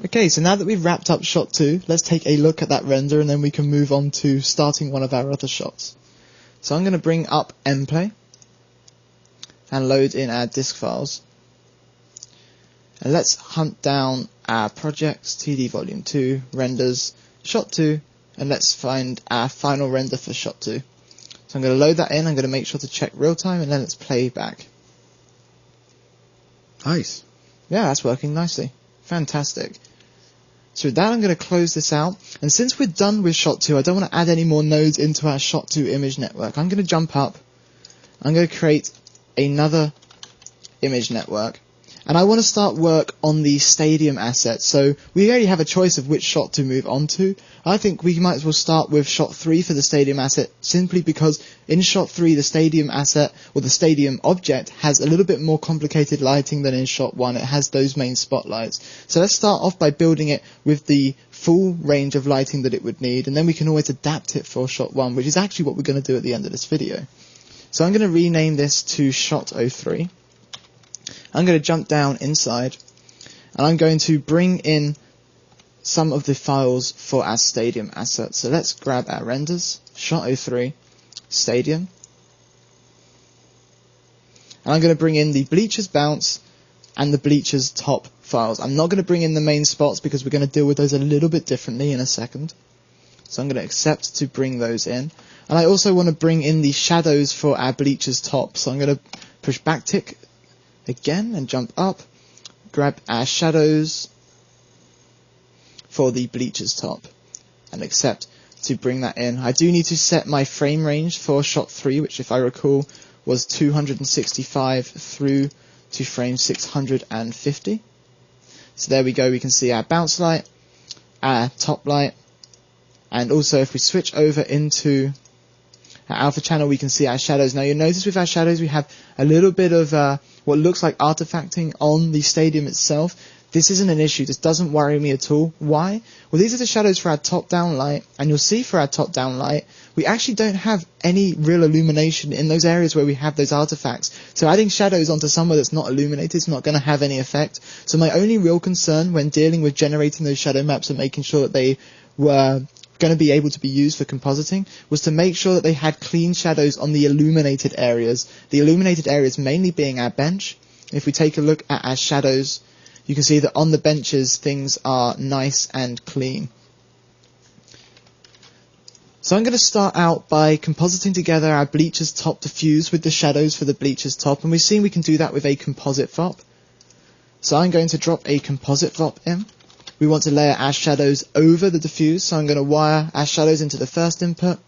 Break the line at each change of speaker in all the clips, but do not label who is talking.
Okay, so now that we've wrapped up shot 2, let's take a look at that render and then we can move on to starting one of our other shots. So I'm going to bring up mplay and load in our disk files. And let's hunt down our projects, TD volume 2, renders, shot 2, and let's find our final render for shot 2. So I'm going to load that in, I'm going to make sure to check real time, and then let's play back.
Nice.
Yeah, that's working nicely. Fantastic. So with that, I'm going to close this out, and since we're done with shot 2, I don't want to add any more nodes into our shot 2 image network. I'm going to jump up, I'm going to create another image network, and I want to start work on the stadium asset. So we already have a choice of which shot to move on to. I think we might as well start with shot 3 for the stadium asset, simply because in shot 3 the stadium asset, or the stadium object, has a little bit more complicated lighting than in shot 1. It has those main spotlights. So let's start off by building it with the full range of lighting that it would need, and then we can always adapt it for shot 1, which is actually what we're going to do at the end of this video. So I'm going to rename this to shot 03. I'm going to jump down inside, and I'm going to bring in some of the files for our stadium asset. So let's grab our renders, shot 03, stadium, and I'm going to bring in the bleachers bounce and the bleachers top files. I'm not going to bring in the main spots because we're going to deal with those a little bit differently in a second. So I'm going to accept to bring those in, and I also want to bring in the shadows for our bleachers top. So I'm going to push backtick again and jump up, grab our shadows for the bleachers top, and accept to bring that in. I do need to set my frame range for shot 3, which if I recall was 265 through to frame 650. So there we go, we can see our bounce light, our top light, and also if we switch over into our alpha channel we can see our shadows. Now you'll notice with our shadows we have a little bit of what looks like artifacting on the stadium itself. This isn't an issue, this doesn't worry me at all. Why? Well, these are the shadows for our top-down light, and you'll see for our top-down light, we actually don't have any real illumination in those areas where we have those artifacts. So adding shadows onto somewhere that's not illuminated is not going to have any effect. So my only real concern when dealing with generating those shadow maps and making sure that they were going to be able to be used for compositing was to make sure that they had clean shadows on the illuminated areas. The illuminated areas mainly being our bench. If we take a look at our shadows, you can see that on the benches things are nice and clean. So I'm going to start out by compositing together our bleachers top diffuse with the shadows for the bleachers top, and we've seen we can do that with a composite VOP. So I'm going to drop a composite VOP in. We want to layer our shadows over the diffuse, so I'm going to wire our shadows into the first input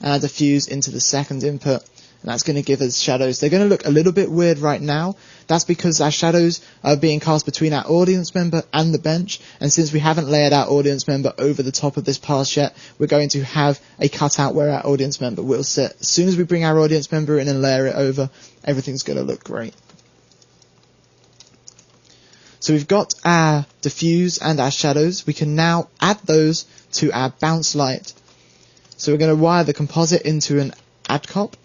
and our diffuse into the second input, and that's going to give us shadows. They're going to look a little bit weird right now. That's because our shadows are being cast between our audience member and the bench, and since we haven't layered our audience member over the top of this pass yet, we're going to have a cutout where our audience member will sit. As soon as we bring our audience member in and layer it over, everything's going to look great. So we've got our diffuse and our shadows. We can now add those to our bounce light. So we're going to wire the composite into an add cop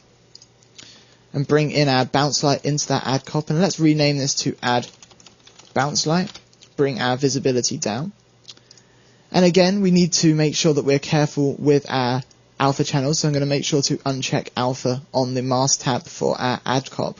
and bring in our bounce light into that add cop, and let's rename this to add bounce light. Bring our visibility down. And again, we need to make sure that we're careful with our alpha channels, so I'm going to make sure to uncheck alpha on the mask tab for our add cop.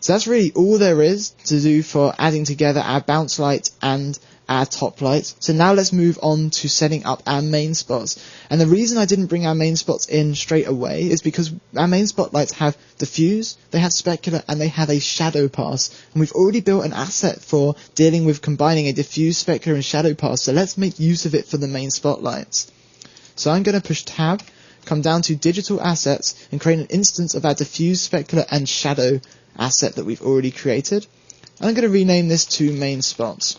So that's really all there is to do for adding together our bounce light and our top light. So now let's move on to setting up our main spots. And the reason I didn't bring our main spots in straight away is because our main spotlights have diffuse, they have specular, and they have a shadow pass. And we've already built an asset for dealing with combining a diffuse, specular, and shadow pass. So let's make use of it for the main spotlights. So I'm going to push tab, come down to digital assets, and create an instance of our diffuse, specular, and shadow asset that we've already created. And I'm going to rename this to main spots.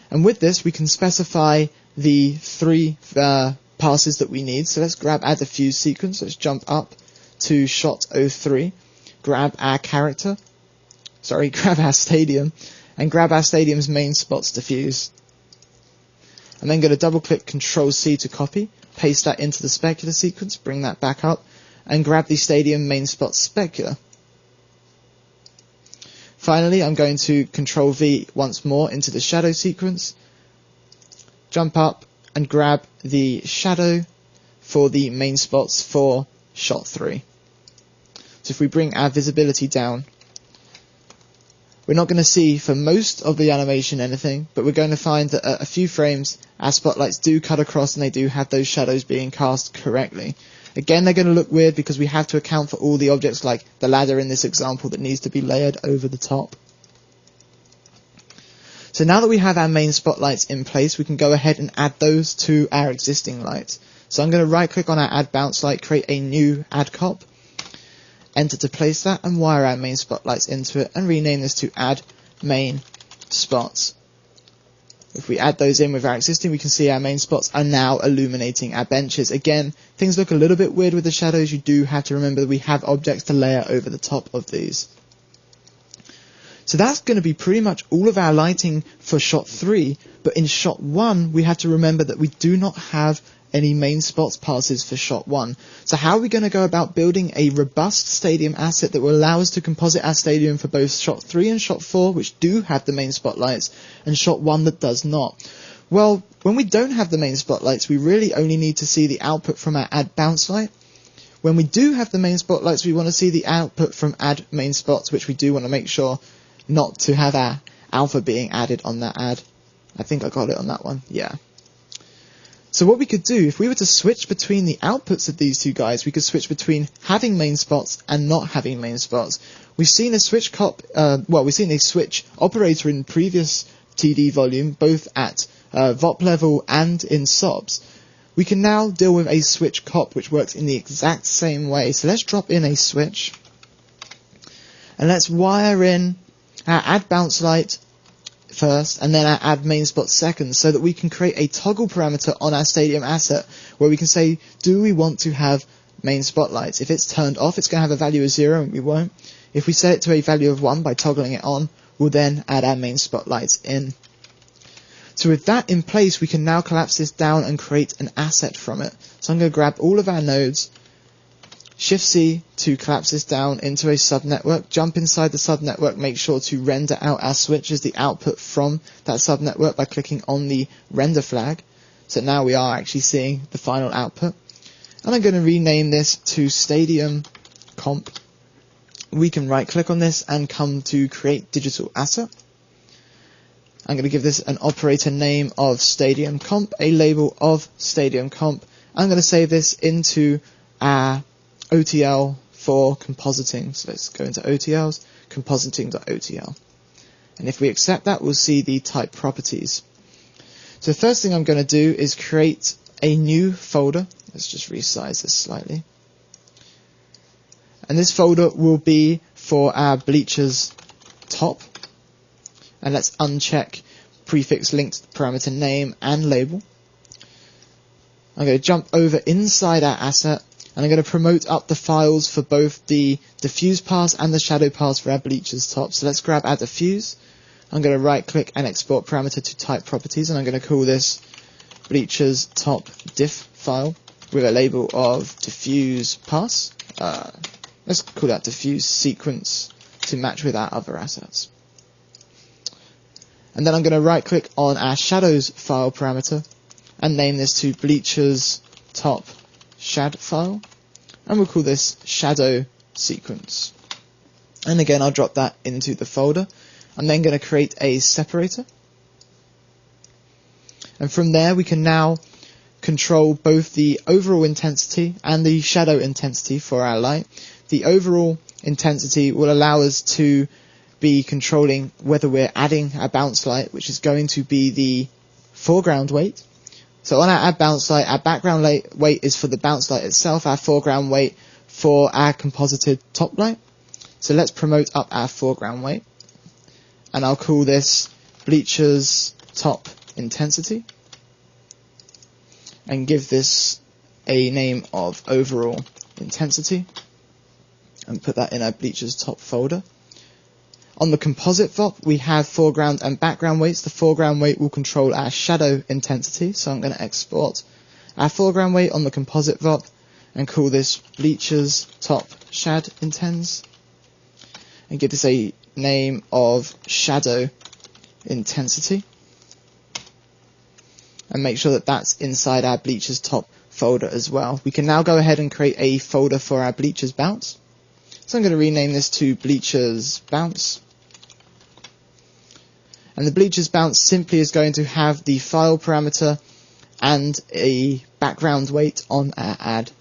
And with this we can specify the 3 passes that we need. So let's grab our diffuse sequence, let's jump up to shot 03, grab our stadium, and grab our stadium's main spots diffuse. I'm then going to double click Ctrl C to copy, paste that into the specular sequence, bring that back up, and grab the stadium main spot specular. Finally, I'm going to Control V once more into the shadow sequence, jump up and grab the shadow for the main spots for shot 3. So if we bring our visibility down, we're not going to see for most of the animation anything, but we're going to find that at a few frames our spotlights do cut across and they do have those shadows being cast correctly. Again, they're going to look weird because we have to account for all the objects like the ladder in this example that needs to be layered over the top. So now that we have our main spotlights in place, we can go ahead and add those to our existing lights. So I'm going to right click on our add bounce light, create a new add cop, enter to place that and wire our main spotlights into it and rename this to add main spots. If we add those in with our existing, we can see our main spots are now illuminating our benches. Again, things look a little bit weird with the shadows. You do have to remember that we have objects to layer over the top of these. So that's going to be pretty much all of our lighting for shot 3, but in shot 1 we have to remember that we do not have any main spots passes for shot 1. So how are we going to go about building a robust stadium asset that will allow us to composite our stadium for both shot 3 and shot 4, which do have the main spotlights, and shot 1 that does not? Well, when we don't have the main spotlights, we really only need to see the output from our add bounce light. When we do have the main spotlights, we want to see the output from add main spots, which we do want to make sure not to have our alpha being added on that add. I think I got it on that one, yeah. So what we could do, if we were to switch between the outputs of these two guys, we could switch between having main spots and not having main spots. We've seen a switch we've seen a switch operator in previous TD volume, both at VOP level and in SOPs. We can now deal with a switch cop, which works in the exact same way. So let's drop in a switch, and let's wire in our add bounce light first and then our add main spot second, so that we can create a toggle parameter on our stadium asset where we can say, do we want to have main spotlights? If it's turned off, it's going to have a value of 0 and we won't. If we set it to a value of 1 by toggling it on, we'll then add our main spotlights in. So with that in place, we can now collapse this down and create an asset from it. So I'm going to grab all of our nodes, Shift C to collapse this down into a subnetwork, jump inside the subnetwork, make sure to render out our switch as the output from that subnetwork by clicking on the render flag. So now we are actually seeing the final output. And I'm going to rename this to Stadium Comp. We can right click on this and come to create digital asset. I'm going to give this an operator name of Stadium Comp, a label of Stadium Comp. I'm going to save this into our OTL for compositing. So let's go into OTLs, compositing.otl. And if we accept that, we'll see the type properties. So the first thing I'm going to do is create a new folder. Let's just resize this slightly. And this folder will be for our bleachers top. And let's uncheck prefix linked parameter name and label. I'm going to jump over inside our asset, and I'm going to promote up the files for both the diffuse pass and the shadow pass for our bleachers top. So let's grab our diffuse. I'm going to right click and export parameter to type properties, and I'm going to call this bleachers top diff file with a label of diffuse pass. Let's call that diffuse sequence to match with our other assets. And then I'm going to right click on our shadows file parameter and name this to bleachers top shad file, and we'll call this shadow sequence. And again, I'll drop that into the folder. I'm then going to create a separator, and from there we can now control both the overall intensity and the shadow intensity for our light. The overall intensity will allow us to be controlling whether we're adding a bounce light, which is going to be the foreground weight. So on our add bounce light, our background weight is for the bounce light itself, our foreground weight for our composited top light. So let's promote up our foreground weight, and I'll call this bleachers top intensity, and give this a name of overall intensity, and put that in our bleachers top folder. On the composite VOP, we have foreground and background weights. The foreground weight will control our shadow intensity, so I'm going to export our foreground weight on the composite VOP and call this bleachers top shad intens, and give this a name of shadow intensity, and make sure that that's inside our bleachers top folder as well. We can now go ahead and create a folder for our bleachers bounce. So I'm going to rename this to bleachers bounce. And the bleachers bounce simply is going to have the file parameter and a background weight on our add.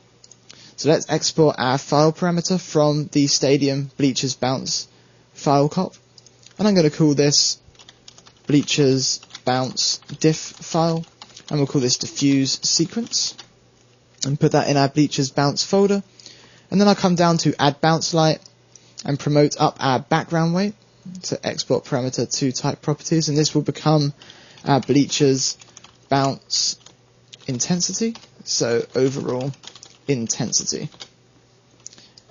So let's export our file parameter from the stadium bleachers bounce file cop. And I'm going to call this bleachers bounce diff file. And we'll call this diffuse sequence. And put that in our bleachers bounce folder. And then I'll come down to add bounce light and promote up our background weight. So export parameter to type properties, and this will become our bleachers bounce intensity, so overall intensity,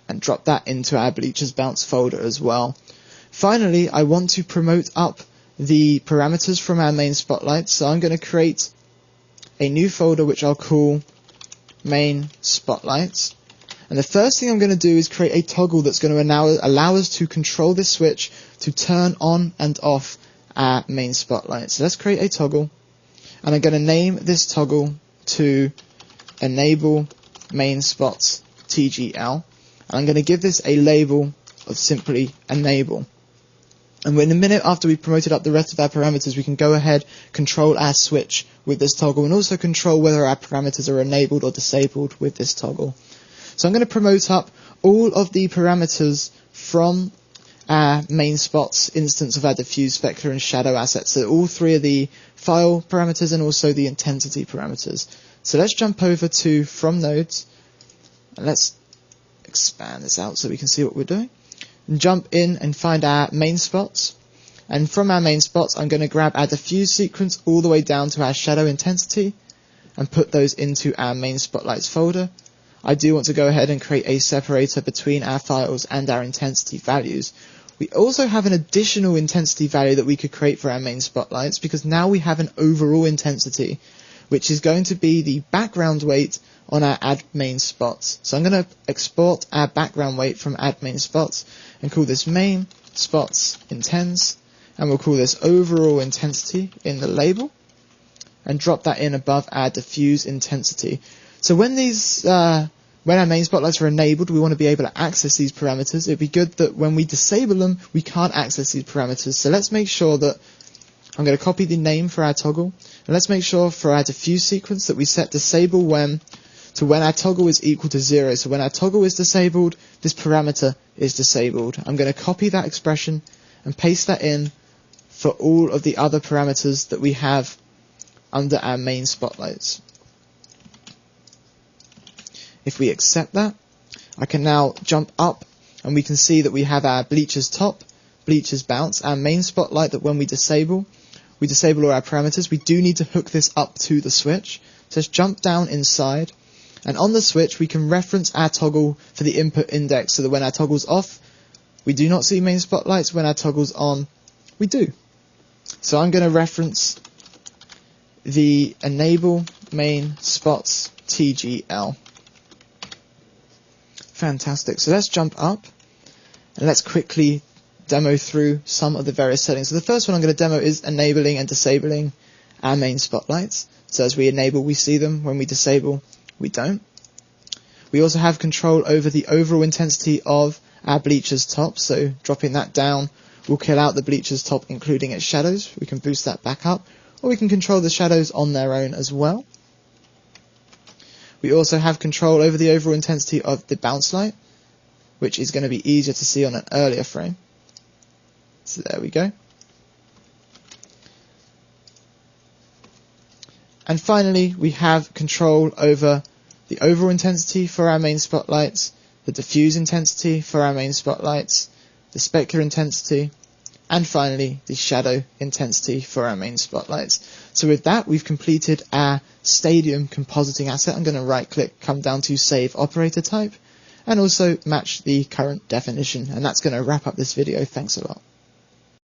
and drop that into our bleachers bounce folder as well. Finally, I want to promote up the parameters from our main spotlight, so I'm going to create a new folder which I'll call main spotlights. And the first thing I'm going to do is create a toggle that's going to allow us to control this switch to turn on and off our main spotlight. So let's create a toggle, and I'm going to name this toggle to enable main spots TGL, and I'm going to give this a label of simply enable. And in a minute after we've promoted up the rest of our parameters, we can go ahead, control our switch with this toggle, and also control whether our parameters are enabled or disabled with this toggle. So I'm going to promote up all of the parameters from our main spots instance of our diffuse, specular and shadow assets. So all three of the file parameters and also the intensity parameters. So let's jump over to from nodes, and let's expand this out so we can see what we're doing. And jump in and find our main spots. And from our main spots, I'm going to grab our diffuse sequence all the way down to our shadow intensity and put those into our main spotlights folder. I do want to go ahead and create a separator between our files and our intensity values. We also have an additional intensity value that we could create for our main spotlights, because now we have an overall intensity, which is going to be the background weight on our add main spots. So I'm going to export our background weight from add main spots and call this main spots intense, and we'll call this overall intensity in the label, and drop that in above our diffuse intensity. So when our main spotlights are enabled, we want to be able to access these parameters. It'd be good that when we disable them, we can't access these parameters. So let's make sure that I'm going to copy the name for our toggle, and let's make sure for our diffuse sequence that we set disable when to when our toggle is equal to 0. So when our toggle is disabled, this parameter is disabled. I'm going to copy that expression and paste that in for all of the other parameters that we have under our main spotlights. If we accept that, I can now jump up and we can see that we have our bleachers top, bleachers bounce, our main spotlight that when we disable all our parameters. We do need to hook this up to the switch. So let's jump down inside, and on the switch we can reference our toggle for the input index so that when our toggle's off, we do not see main spotlights. When our toggle's on, we do. So I'm going to reference the enable main spots TGL. Fantastic. So let's jump up and let's quickly demo through some of the various settings. So the first one I'm going to demo is enabling and disabling our main spotlights. So as we enable, we see them. When we disable, we don't. We also have control over the overall intensity of our bleachers top. So dropping that down will kill out the bleachers top, including its shadows. We can boost that back up, or we can control the shadows on their own as well. We also have control over the overall intensity of the bounce light, which is going to be easier to see on an earlier frame. So there we go. And finally, we have control over the overall intensity for our main spotlights, the diffuse intensity for our main spotlights, the specular intensity, and finally the shadow intensity for our main spotlights. So with that, we've completed our stadium compositing asset. I'm going to right click, come down to save operator type, and also match the current definition, and that's going to wrap up this video. Thanks a lot.